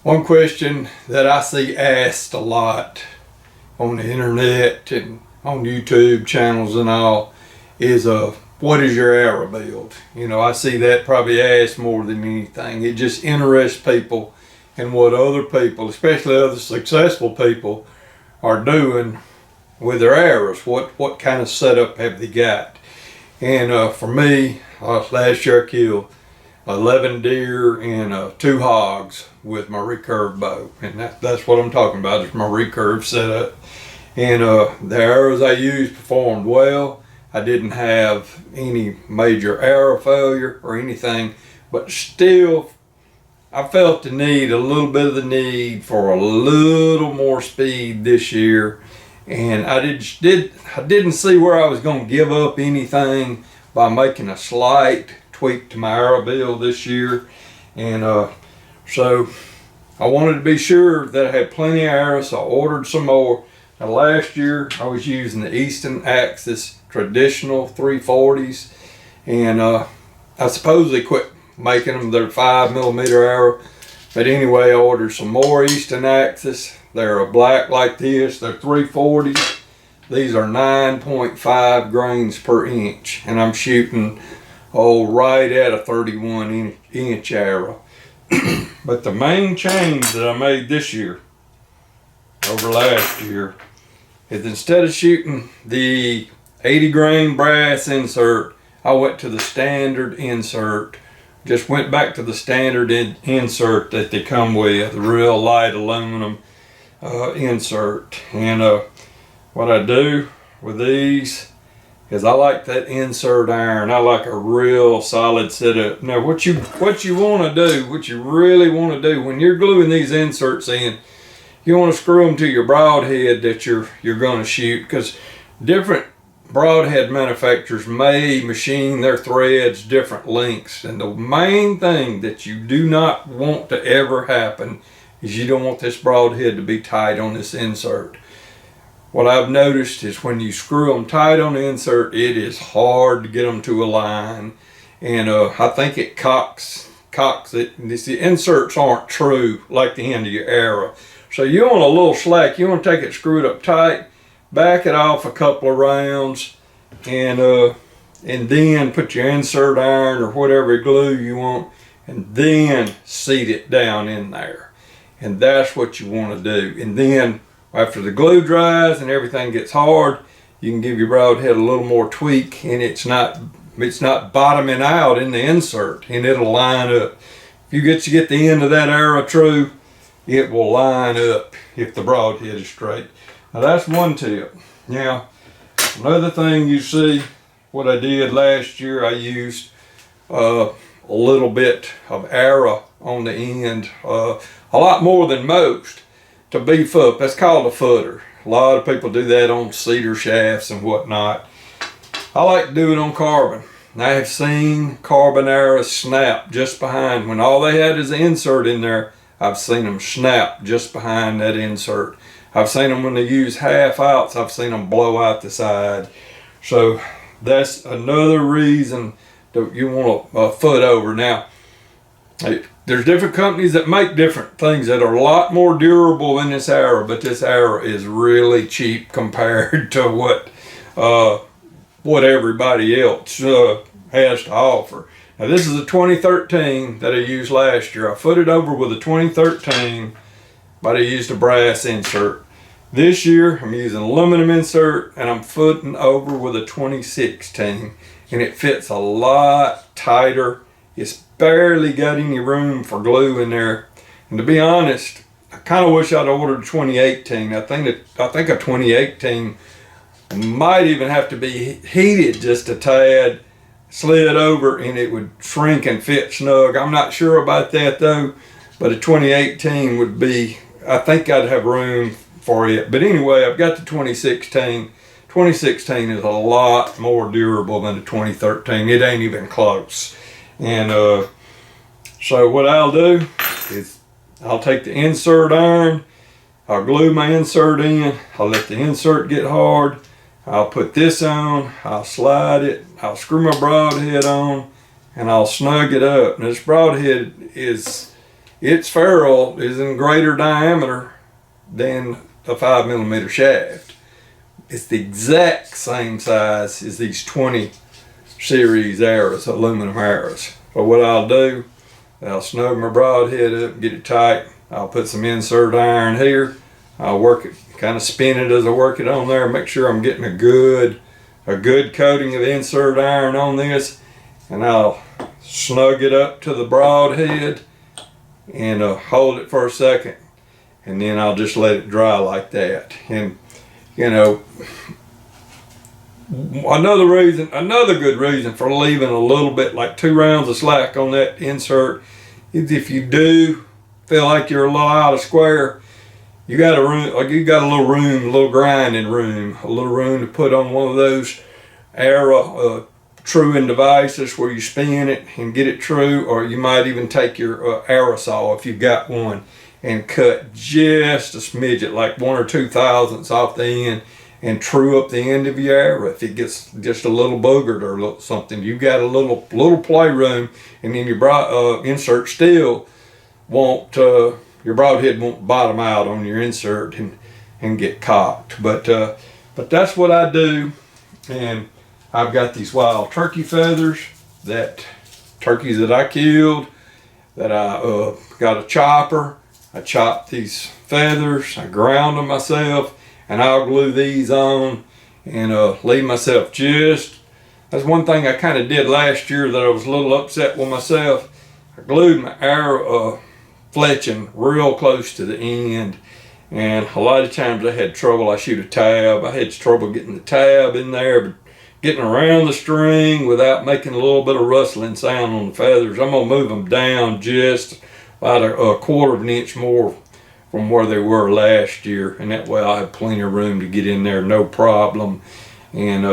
One question that I see asked a lot on the internet and on YouTube channels and all is what is your arrow build? I see that probably asked more than anything. It just interests people and what other people, especially other successful people, are doing with their arrows. What kind of setup have they got? And for me, last year I killed 11 deer and 2 hogs with my recurve bow, and that's what I'm talking about, is my recurve setup. And the arrows I used performed well. I didn't have any major arrow failure or anything, but still I felt a little bit of the need for a little more speed this year. And I didn't see where I was going to give up anything by making a slight tweak to my arrow build this year. And so I wanted to be sure that I had plenty of arrows, so I ordered some more. Now, last year I was using the Easton Axis traditional 340s, and I supposedly quit making them. They're 5mm arrow, but anyway, I ordered some more Easton Axis. They're a black like this. They're 340s. These are 9.5 grains per inch, and I'm shooting right at a 31-inch arrow. But the main change that I made this year over last year is, instead of shooting the 80 grain brass insert, I went to the standard insert. Just went back to the standard insert that they come with, the real light aluminum insert. And what I do with these is I like that insert iron. I like a real solid setup. Now what you want to do, what you really want to do when you're gluing these inserts in, you want to screw them to your broadhead that you're going to shoot, because different broadhead manufacturers may machine their threads different lengths, and the main thing that you do not want to ever happen is you don't want this broadhead to be tight on this insert. What I've noticed is when you screw them tight on the insert, it is hard to get them to align, and I think it cocks it. The inserts aren't true like the end of your arrow. So you want a little slack. You want to take it screwed up tight, back it off a couple of rounds, and then put your insert iron or whatever glue you want, and then seat it down in there. And that's what you want to do. And then after the glue dries and everything gets hard, you can give your broadhead a little more tweak, and it's not bottoming out in the insert, and it'll line up. If you get the end of that arrow true, it will line up if the broadhead is straight. Now that's one tip. Now, another thing you see, what I did last year, I used a little bit of arrow on the end, a lot more than most, to beef up. That's called a footer. A lot of people do that on cedar shafts and whatnot. I like to do it on carbon. I have seen carbon arrows snap just behind, when all they had is an insert in there. I've seen them snap just behind that insert. I've seen them when they use half outs, I've seen them blow out the side. So that's another reason that you want a foot over. Now, there's different companies that make different things that are a lot more durable than this arrow, but this arrow is really cheap compared to what everybody else has to offer. Now this is a 2013 that I used last year. I footed over with a 2013, but I used a brass insert. This year I'm using aluminum insert, and I'm footing over with a 2016, and it fits a lot tighter. It's barely got any room for glue in there. And to be honest, I kind of wish I'd ordered a 2018. I think a 2018 might even have to be heated just a tad, slid over, and it would shrink and fit snug. I'm not sure about that though, but a 2018 would be, I think I'd have room for it. But anyway, I've got the 2016. 2016 is a lot more durable than the 2013. It ain't even close. And so what I'll do is I'll take the insert iron, I'll glue my insert in, I'll let the insert get hard, I'll put this on, I'll slide it, I'll screw my broadhead on, and I'll snug it up. And this broadhead is its ferrule is in greater diameter than a 5mm shaft. It's the exact same size as these 20 series arrows, aluminum arrows. So what I'll do, I'll snug my broadhead up, get it tight. I'll put some insert iron here. I'll work it, kind of spin it as I work it on there, make sure I'm getting a good coating of insert iron on this, and I'll snug it up to the broadhead and hold it for a second, and then I'll just let it dry like that. And you know, another good reason for leaving a little bit, like 2 rounds of slack on that insert, is if you do feel like you're a little out of square, you got a little grinding room, a little room to put on one of those arrow truing devices where you spin it and get it true, or you might even take your arrow saw if you've got one and cut just a smidget, like 1 or 2 thousandths off the end, and true up the end of your arrow. If it gets just a little boogered or something, you've got a little playroom, and then your insert still won't, your broadhead won't bottom out on your insert and get cocked. But that's what I do. And I've got these wild turkey feathers, turkeys that I killed, that I got a chopper. I chopped these feathers, I ground them myself, and I'll glue these on and leave myself that's one thing I kind of did last year that I was a little upset with myself. I glued my arrow fletching real close to the end, and a lot of times I had trouble. I shoot a tab, I had trouble getting the tab in there, but getting around the string without making a little bit of rustling sound on the feathers. I'm gonna move them down just about a 1/4 of an inch more from where they were last year, and that way I'll have plenty of room to get in there, no problem. And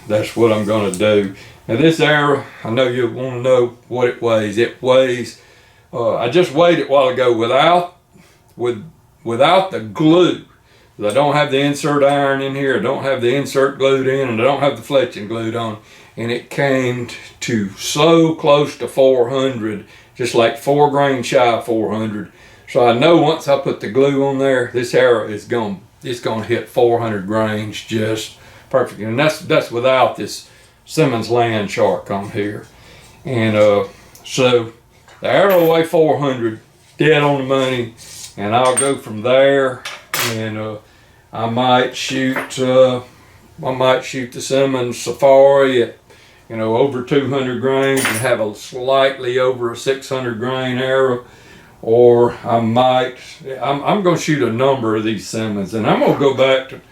that's what I'm gonna do. Now this arrow, I know you want to know what it weighs. It weighs, I just weighed it a while ago without the glue. I don't have the insert iron in here, I don't have the insert glued in, and I don't have the fletching glued on. And it came to so close to 400, just like 4 grains shy of 400. So I know once I put the glue on there, this arrow is going to hit 400 grains just perfectly. And that's without this Simmons Land Shark on here. And so the arrow weighs 400, dead on the money, and I'll go from there. And I might shoot the Simmons Safari at over 200 grains and have a slightly over a 600 grain arrow, or I'm going to shoot a number of these Simmons, and I'm going to go back to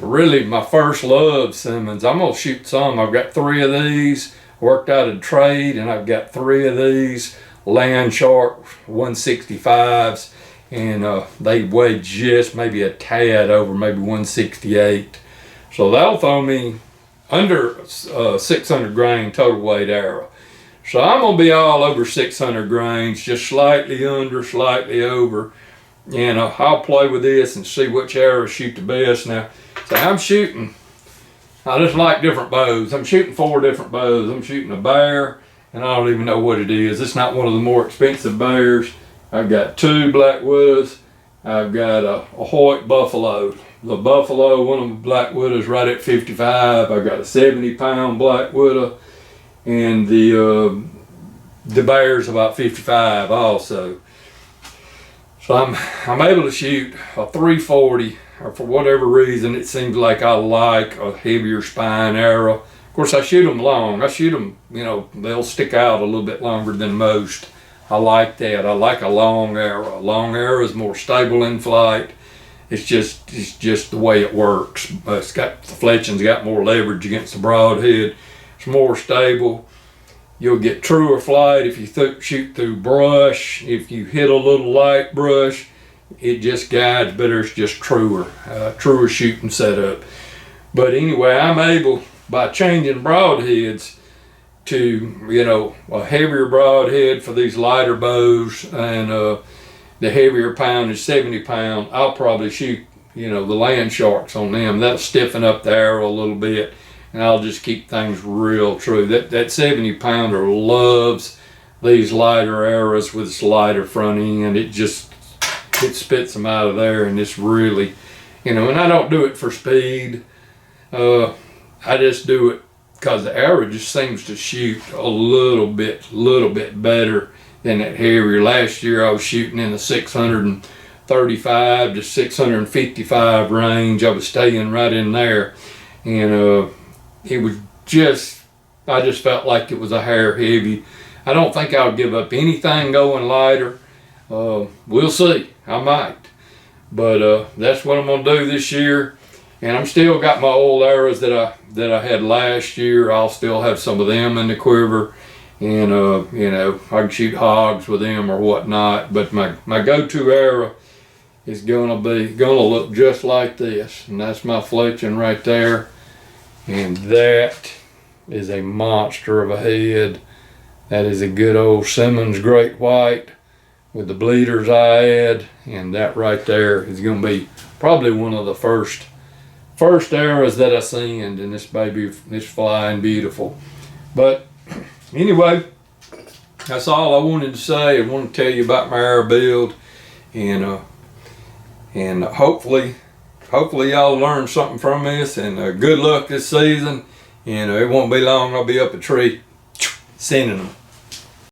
really my first love, Simmons. I'm going to shoot some. I've got 3 of these worked out of trade, and I've got 3 of these Land Shark 165s, and they weigh just maybe a tad over, maybe 168. So that'll throw me under 600 grain total weight arrow. So I'm going to be all over 600 grains, just slightly under, slightly over. And I'll play with this and see which arrows shoot the best. Now, so I just like different bows. I'm shooting 4 different bows. I'm shooting a bear, and I don't even know what it is. It's not one of the more expensive bears. I've got 2 black widows. I've got a Hoyt buffalo. The buffalo, one of the black widows, right at 55. I've got a 70-pound black widow, and the bear's about 55 also. So I'm able to shoot a 340, or for whatever reason, it seems like I like a heavier spine arrow. Of course, I shoot them long. I shoot them, they'll stick out a little bit longer than most. I like that. I like a long arrow. A long arrow is more stable in flight. It's just the way it works. The fletching's got more leverage against the broadhead. It's more stable. You'll get truer flight if you shoot through brush. If you hit a little light brush, it just guides better. It's just truer shooting setup. But anyway, I'm able, by changing broadheads to, a heavier broadhead for these lighter bows, and the heavier poundage, 70 pound, I'll probably shoot, the Land Sharks on them. That'll stiffen up the arrow a little bit, and I'll just keep things real true. That 70 pounder loves these lighter arrows with this lighter front end, it spits them out of there, and it's really, and I don't do it for speed. I just do it because the arrow just seems to shoot a little bit better than that heavier. Last year I was shooting in the 635 to 655 range. I was staying right in there, and it was I just felt like it was a hair heavy. I don't think I'll give up anything going lighter. We'll see. I might. But that's what I'm going to do this year. And I'm still got my old arrows that I had last year. I'll still have some of them in the quiver. And, I can shoot hogs with them or whatnot. But my go-to arrow is gonna look just like this. And that's my Fletching right there. And that is a monster of a head. That is a good old Simmons Great White with the bleeders I had, and that right there is going to be probably one of the first arrows that I send, and this baby is flying beautiful. But anyway, that's all I wanted to say. I want to tell you about my arrow build, and hopefully y'all learned something from this, and good luck this season. And it won't be long, I'll be up a tree sending them.